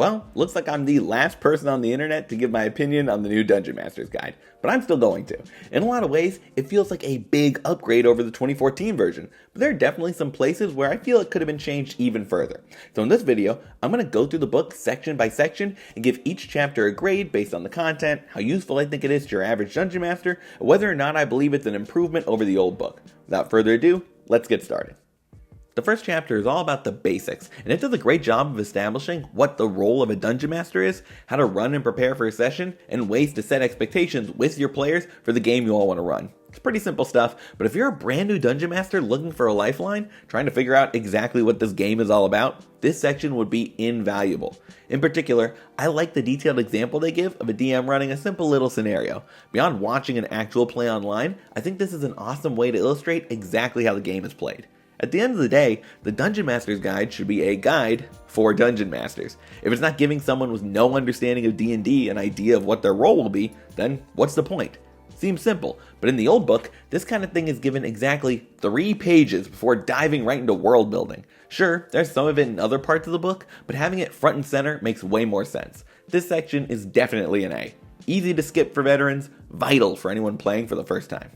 Well, looks like I'm the last person on the internet to give my opinion on the new Dungeon Master's Guide, but I'm still going to. In a lot of ways, it feels like a big upgrade over the 2014 version, but there are definitely some places where I feel it could have been changed even further. So in this video, I'm going to go through the book section by section and give each chapter a grade based on the content, how useful I think it is to your average Dungeon Master, and whether or not I believe it's an improvement over the old book. Without further ado, let's get started. The first chapter is all about the basics, and it does a great job of establishing what the role of a Dungeon Master is, how to run and prepare for a session, and ways to set expectations with your players for the game you all want to run. It's pretty simple stuff, but if you're a brand new Dungeon Master looking for a lifeline, trying to figure out exactly what this game is all about, this section would be invaluable. In particular, I like the detailed example they give of a DM running a simple little scenario. Beyond watching an actual play online, I think this is an awesome way to illustrate exactly how the game is played. At the end of the day, the Dungeon Master's Guide should be a guide for Dungeon Masters. If it's not giving someone with no understanding of D&D an idea of what their role will be, then what's the point? Seems simple, but in the old book, this kind of thing is given exactly 3 pages before diving right into world building. Sure, there's some of it in other parts of the book, but having it front and center makes way more sense. This section is definitely an A. Easy to skip for veterans, vital for anyone playing for the first time.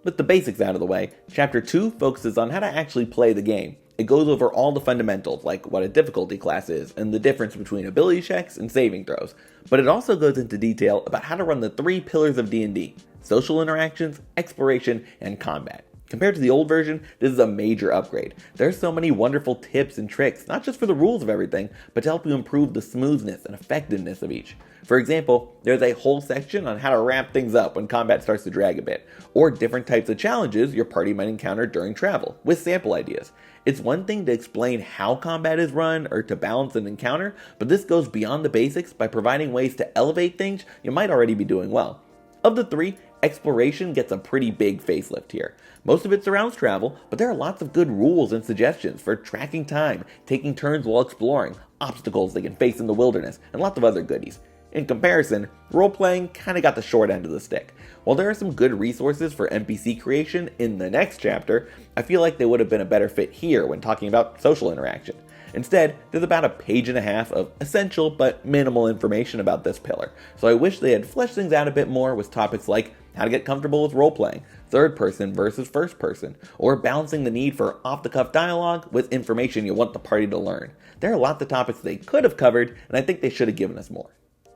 With the basics out of the way, Chapter 2 focuses on how to actually play the game. It goes over all the fundamentals, like what a difficulty class is, and the difference between ability checks and saving throws. But it also goes into detail about how to run the 3 pillars of D&D: social interactions, exploration, and combat. Compared to the old version, this is a major upgrade. There's so many wonderful tips and tricks, not just for the rules of everything, but to help you improve the smoothness and effectiveness of each. For example, there's a whole section on how to wrap things up when combat starts to drag a bit, or different types of challenges your party might encounter during travel, with sample ideas. It's one thing to explain how combat is run or to balance an encounter, but this goes beyond the basics by providing ways to elevate things you might already be doing well. Of the 3, exploration gets a pretty big facelift here. Most of it surrounds travel, but there are lots of good rules and suggestions for tracking time, taking turns while exploring, obstacles they can face in the wilderness, and lots of other goodies. In comparison, role-playing kinda got the short end of the stick. While there are some good resources for NPC creation in the next chapter, I feel like they would have been a better fit here when talking about social interaction. Instead, there's about a page and a half of essential but minimal information about this pillar, so I wish they had fleshed things out a bit more with topics like how to get comfortable with role-playing, third person versus first person, or balancing the need for off-the-cuff dialogue with information you want the party to learn. There are lots of topics they could have covered, and I think they should have given us more.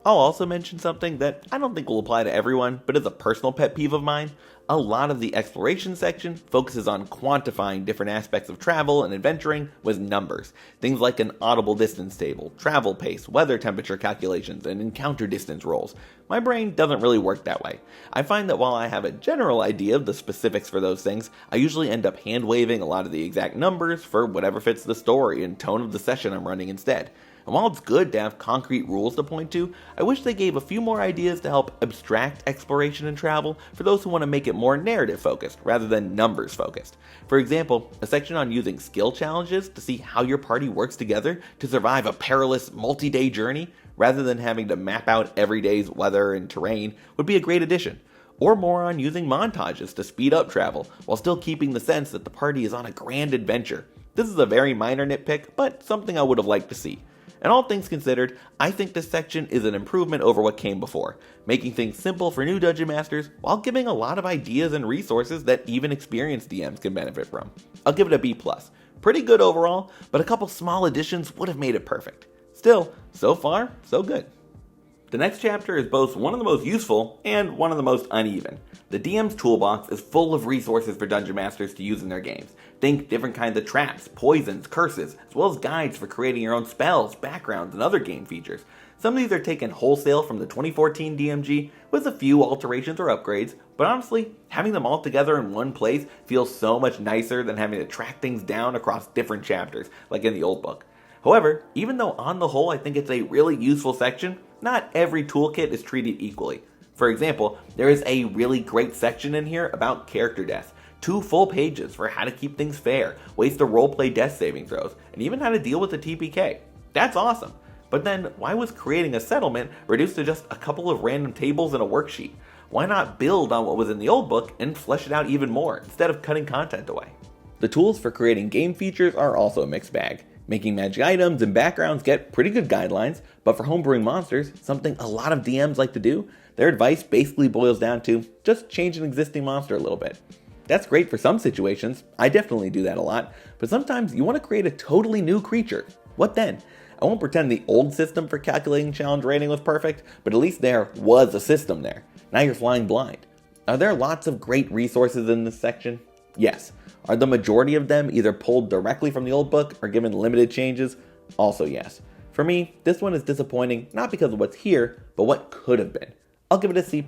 I'll also mention something that I don't think will apply to everyone, but is a personal pet peeve of mine. A lot of the exploration section focuses on quantifying different aspects of travel and adventuring with numbers. Things like an audible distance table, travel pace, weather temperature calculations, and encounter distance rolls. My brain doesn't really work that way. I find that while I have a general idea of the specifics for those things, I usually end up hand-waving a lot of the exact numbers for whatever fits the story and tone of the session I'm running instead. And while it's good to have concrete rules to point to, I wish they gave a few more ideas to help abstract exploration and travel for those who want to make it more narrative focused rather than numbers focused. For example, a section on using skill challenges to see how your party works together to survive a perilous multi-day journey rather than having to map out every day's weather and terrain would be a great addition. Or more on using montages to speed up travel while still keeping the sense that the party is on a grand adventure. This is a very minor nitpick, but something I would have liked to see. And all things considered, I think this section is an improvement over what came before, making things simple for new Dungeon Masters while giving a lot of ideas and resources that even experienced DMs can benefit from. I'll give it a B+. Pretty good overall, but a couple small additions would have made it perfect. Still, so far, so good. The next chapter is both one of the most useful and one of the most uneven. The DM's Toolbox is full of resources for Dungeon Masters to use in their games. Think different kinds of traps, poisons, curses, as well as guides for creating your own spells, backgrounds, and other game features. Some of these are taken wholesale from the 2014 DMG with a few alterations or upgrades, but honestly, having them all together in one place feels so much nicer than having to track things down across different chapters, like in the old book. However, even though on the whole I think it's a really useful section, not every toolkit is treated equally. For example, there is a really great section in here about character death. 2 full pages for how to keep things fair, ways to roleplay death saving throws, and even how to deal with the TPK. That's awesome. But then, why was creating a settlement reduced to just a couple of random tables and a worksheet? Why not build on what was in the old book and flesh it out even more, instead of cutting content away? The tools for creating game features are also a mixed bag. Making magic items and backgrounds get pretty good guidelines, but for homebrewing monsters, something a lot of DMs like to do, their advice basically boils down to just change an existing monster a little bit. That's great for some situations, I definitely do that a lot, but sometimes you want to create a totally new creature. What then? I won't pretend the old system for calculating challenge rating was perfect, but at least there was a system there. Now you're flying blind. Are there lots of great resources in this section? Yes. Are the majority of them either pulled directly from the old book or given limited changes? Also yes. For me, this one is disappointing not because of what's here, but what could have been. I'll give it a C+,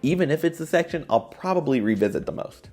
even if it's the section I'll probably revisit the most.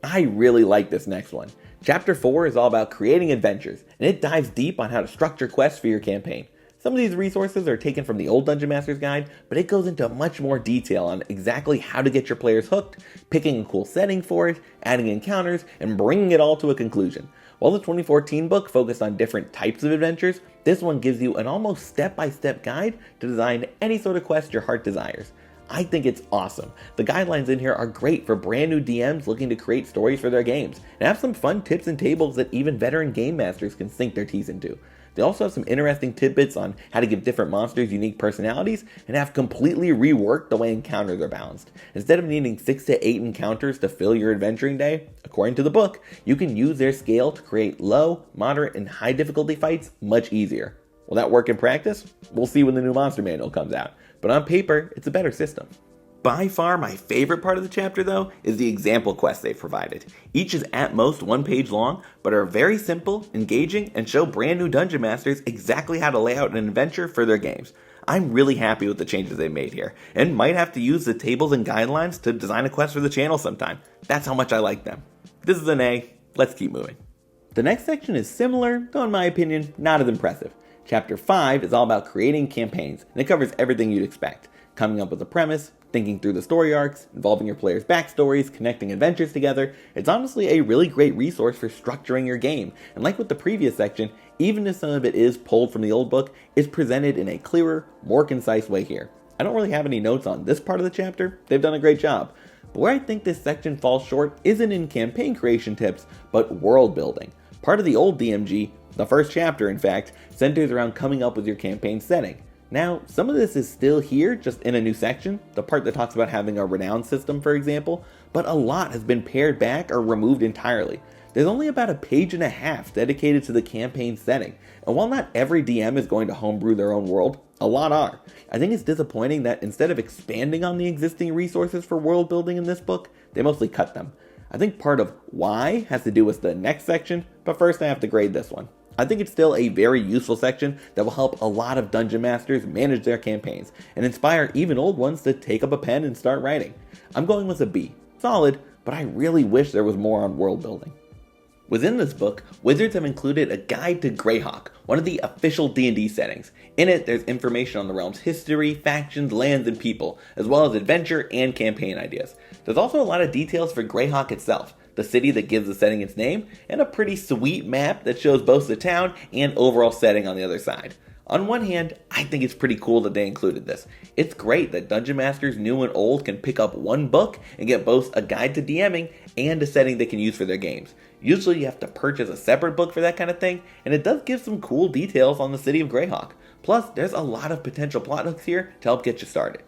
I really like this next one. Chapter 4 is all about creating adventures, and it dives deep on how to structure quests for your campaign. Some of these resources are taken from the old Dungeon Master's Guide, but it goes into much more detail on exactly how to get your players hooked, picking a cool setting for it, adding encounters, and bringing it all to a conclusion. While the 2014 book focused on different types of adventures, this one gives you an almost step-by-step guide to design any sort of quest your heart desires. I think it's awesome. The guidelines in here are great for brand new DMs looking to create stories for their games, and have some fun tips and tables that even veteran game masters can sink their teeth into. They also have some interesting tidbits on how to give different monsters unique personalities, and have completely reworked the way encounters are balanced. Instead of needing 6 to 8 encounters to fill your adventuring day, according to the book, you can use their scale to create low, moderate, and high difficulty fights much easier. Will that work in practice? We'll see when the new monster manual comes out, but on paper, it's a better system. By far my favorite part of the chapter though is the example quests they've provided. Each is at most 1 page long, but are very simple, engaging, and show brand new dungeon masters exactly how to lay out an adventure for their games. I'm really happy with the changes they made here, and might have to use the tables and guidelines to design a quest for the channel sometime. That's how much I like them. This is an A, let's keep moving. The next section is similar, though in my opinion, not as impressive. Chapter 5 is all about creating campaigns, and it covers everything you'd expect. Coming up with a premise, thinking through the story arcs, involving your players' backstories, connecting adventures together. It's honestly a really great resource for structuring your game, and like with the previous section, even if some of it is pulled from the old book, it's presented in a clearer, more concise way here. I don't really have any notes on this part of the chapter, they've done a great job. But where I think this section falls short isn't in campaign creation tips, but world building. Part of the old DMG, the first chapter in fact, centers around coming up with your campaign setting. Now, some of this is still here, just in a new section, the part that talks about having a renown system, for example, but a lot has been pared back or removed entirely. There's only about a page and a half dedicated to the campaign setting, and while not every DM is going to homebrew their own world, a lot are. I think it's disappointing that instead of expanding on the existing resources for world building in this book, they mostly cut them. I think part of why has to do with the next section, but first I have to grade this one. I think it's still a very useful section that will help a lot of dungeon masters manage their campaigns, and inspire even old ones to take up a pen and start writing. I'm going with a B. Solid, but I really wish there was more on world building. Within this book, Wizards have included a guide to Greyhawk, one of the official D&D settings. In it, there's information on the realm's history, factions, lands, and people, as well as adventure and campaign ideas. There's also a lot of details for Greyhawk itself, the city that gives the setting its name, and a pretty sweet map that shows both the town and overall setting on the other side. On one hand, I think it's pretty cool that they included this. It's great that Dungeon Masters new and old can pick up one book and get both a guide to DMing and a setting they can use for their games. Usually you have to purchase a separate book for that kind of thing, and it does give some cool details on the city of Greyhawk. Plus, there's a lot of potential plot hooks here to help get you started.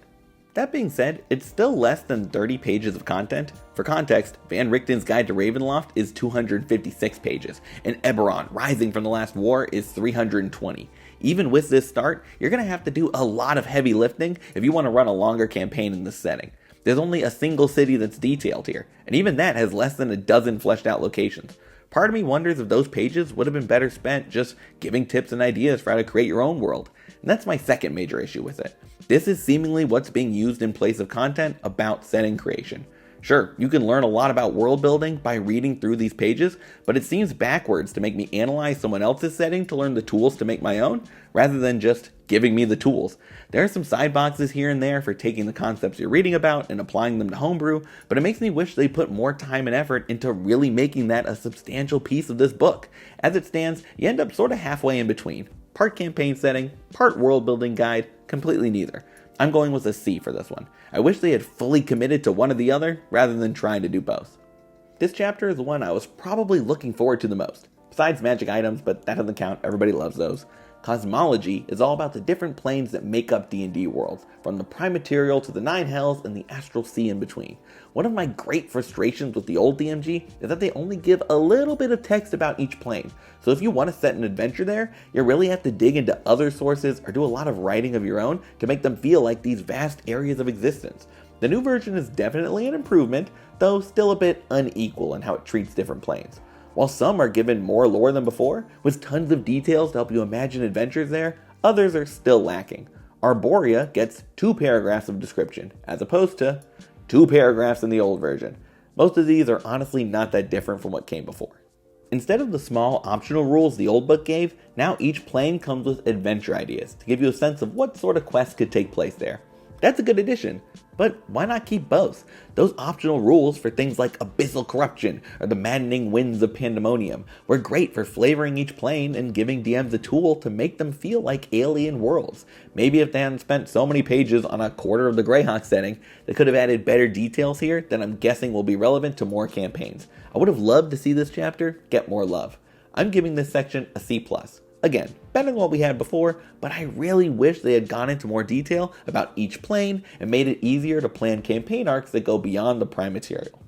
That being said, it's still less than 30 pages of content. For context, Van Richten's Guide to Ravenloft is 256 pages, and Eberron, Rising from the Last War, is 320. Even with this start, you're going to have to do a lot of heavy lifting if you want to run a longer campaign in this setting. There's only a single city that's detailed here, and even that has less than a dozen fleshed out locations. Part of me wonders if those pages would have been better spent just giving tips and ideas for how to create your own world. And that's my second major issue with it. This is seemingly what's being used in place of content about setting creation. Sure, you can learn a lot about world building by reading through these pages, but it seems backwards to make me analyze someone else's setting to learn the tools to make my own, rather than just giving me the tools. There are some side boxes here and there for taking the concepts you're reading about and applying them to homebrew, but it makes me wish they put more time and effort into really making that a substantial piece of this book. As it stands, you end up sort of halfway in between. Part campaign setting, part world building guide, completely neither. I'm going with a C for this one. I wish they had fully committed to one or the other, rather than trying to do both. This chapter is the one I was probably looking forward to the most. besides magic items, but that doesn't count, everybody loves those. Cosmology is all about the different planes that make up D&D worlds, from the prime material to the nine hells and the astral sea in between. One of my great frustrations with the old DMG is that they only give a little bit of text about each plane, so if you want to set an adventure there, you really have to dig into other sources or do a lot of writing of your own to make them feel like these vast areas of existence. The new version is definitely an improvement, though still a bit unequal in how it treats different planes. While some are given more lore than before, with tons of details to help you imagine adventures there, others are still lacking. Arborea gets 2 paragraphs of description, as opposed to 2 paragraphs in the old version. Most of these are honestly not that different from what came before. Instead of the small optional rules the old book gave, now each plane comes with adventure ideas to give you a sense of what sort of quests could take place there. That's a good addition, but why not keep both? Those optional rules for things like abyssal corruption or the maddening winds of pandemonium were great for flavoring each plane and giving DMs a tool to make them feel like alien worlds. Maybe if they hadn't spent so many pages on a quarter of the Greyhawk setting, they could have added better details here that I'm guessing will be relevant to more campaigns. I would have loved to see this chapter get more love. I'm giving this section a C+. Again, better than what we had before, but I really wish they had gone into more detail about each plane and made it easier to plan campaign arcs that go beyond the prime material.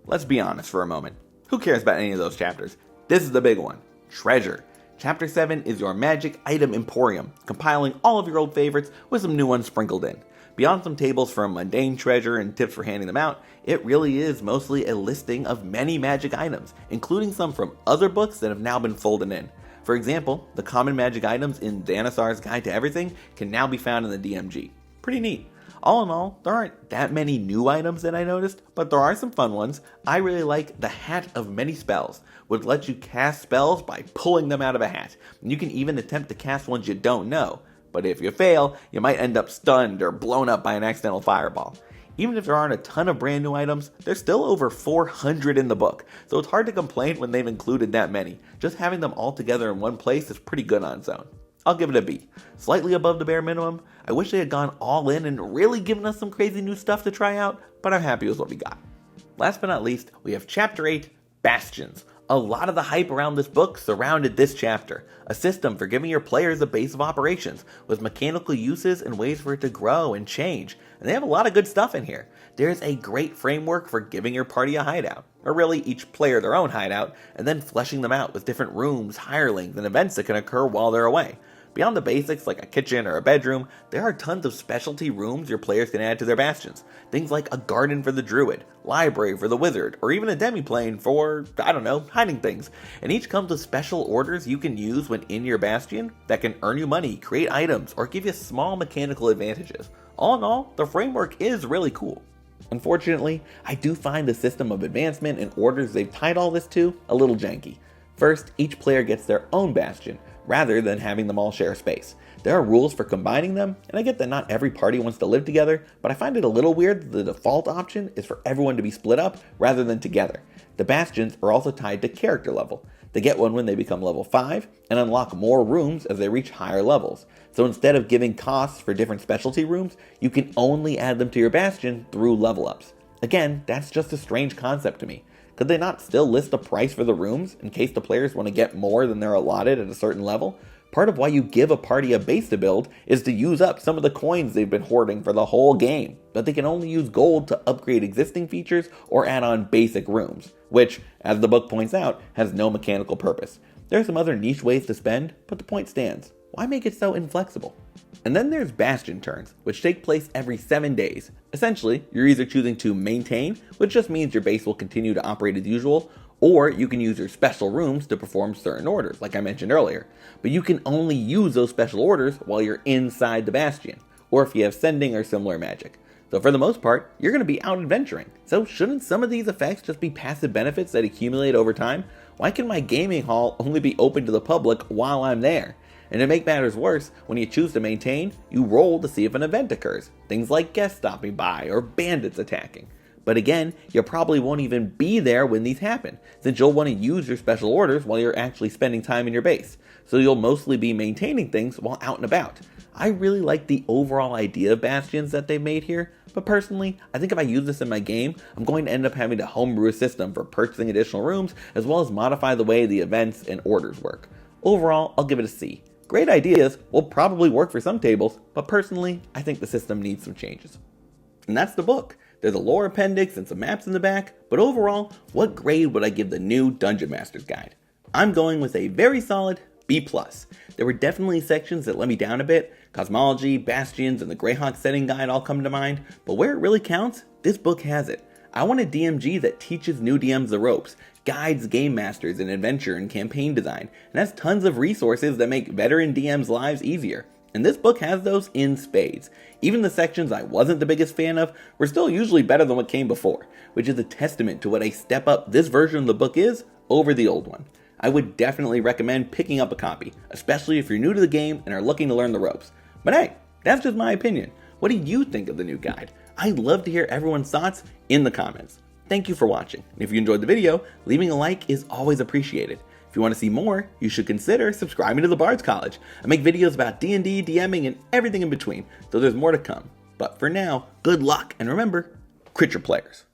Let's be honest for a moment. Who cares about any of those chapters? This is the big one. Treasure. Chapter 7 is your magic item emporium, compiling all of your old favorites with some new ones sprinkled in. Beyond some tables for mundane treasure and tips for handing them out, it really is mostly a listing of many magic items, including some from other books that have now been folded in. For example, the common magic items in Danisar's Guide to Everything can now be found in the DMG. Pretty neat. All in all, there aren't that many new items that I noticed, but there are some fun ones. I really like the Hat of Many Spells, which lets you cast spells by pulling them out of a hat. And you can even attempt to cast ones you don't know, but if you fail, you might end up stunned or blown up by an accidental fireball. Even if there aren't a ton of brand new items, there's still over 400 in the book, so it's hard to complain when they've included that many. Just having them all together in one place is pretty good on its own. I'll give it a B. Slightly above the bare minimum. I wish they had gone all in and really given us some crazy new stuff to try out, but I'm happy with what we got. Last but not least, we have Chapter 8, Bastions. A lot of the hype around this book surrounded this chapter, a system for giving your players a base of operations, with mechanical uses and ways for it to grow and change, and they have a lot of good stuff in here. There's a great framework for giving your party a hideout, or really each player their own hideout, and then fleshing them out with different rooms, hirelings, and events that can occur while they're away. Beyond the basics like a kitchen or a bedroom, there are tons of specialty rooms your players can add to their bastions. Things like a garden for the druid, library for the wizard, or even a demi-plane for, hiding things. And each comes with special orders you can use when in your bastion that can earn you money, create items, or give you small mechanical advantages. All in all, the framework is really cool. Unfortunately, I do find the system of advancement and orders they've tied all this to a little janky. First, each player gets their own bastion, rather than having them all share space. There are rules for combining them, and I get that not every party wants to live together, but I find it a little weird that the default option is for everyone to be split up rather than together. The bastions are also tied to character level. They get one when they become level 5, and unlock more rooms as they reach higher levels. So instead of giving costs for different specialty rooms, you can only add them to your bastion through level ups. Again, that's just a strange concept to me. Could they not still list a price for the rooms in case the players want to get more than they're allotted at a certain level? Part of why you give a party a base to build is to use up some of the coins they've been hoarding for the whole game, but they can only use gold to upgrade existing features or add on basic rooms, which, as the book points out, has no mechanical purpose. There are some other niche ways to spend, but the point stands. Why make it so inflexible? And then there's Bastion turns, which take place every 7 days. Essentially, you're either choosing to maintain, which just means your base will continue to operate as usual, or you can use your special rooms to perform certain orders, like I mentioned earlier. But you can only use those special orders while you're inside the Bastion, or if you have sending or similar magic. So for the most part, you're going to be out adventuring. So shouldn't some of these effects just be passive benefits that accumulate over time? Why can my gaming hall only be open to the public while I'm there? And to make matters worse, when you choose to maintain, you roll to see if an event occurs. Things like guests stopping by or bandits attacking. But again, you probably won't even be there when these happen, since you'll want to use your special orders while you're actually spending time in your base. So you'll mostly be maintaining things while out and about. I really like the overall idea of Bastions that they've made here, but personally, I think if I use this in my game, I'm going to end up having to homebrew a system for purchasing additional rooms, as well as modify the way the events and orders work. Overall, I'll give it a C. Great ideas, will probably work for some tables, but personally, I think the system needs some changes. And that's the book. There's a lore appendix and some maps in the back, but overall, what grade would I give the new Dungeon Master's Guide? I'm going with a very solid B+. There were definitely sections that let me down a bit. Cosmology, Bastions, and the Greyhawk setting guide all come to mind, but where it really counts, this book has it. I want a DMG that teaches new DMs the ropes, guides game masters in adventure and campaign design, and has tons of resources that make veteran DMs' lives easier. And this book has those in spades. Even the sections I wasn't the biggest fan of were still usually better than what came before, which is a testament to what a step up this version of the book is over the old one. I would definitely recommend picking up a copy, especially if you're new to the game and are looking to learn the ropes. But hey, that's just my opinion. What do you think of the new guide? I'd love to hear everyone's thoughts in the comments. Thank you for watching. And if you enjoyed the video, leaving a like is always appreciated. If you want to see more, you should consider subscribing to the Bard's College. I make videos about D&D, DMing, and everything in between, so there's more to come. But for now, good luck, and remember, crit your players.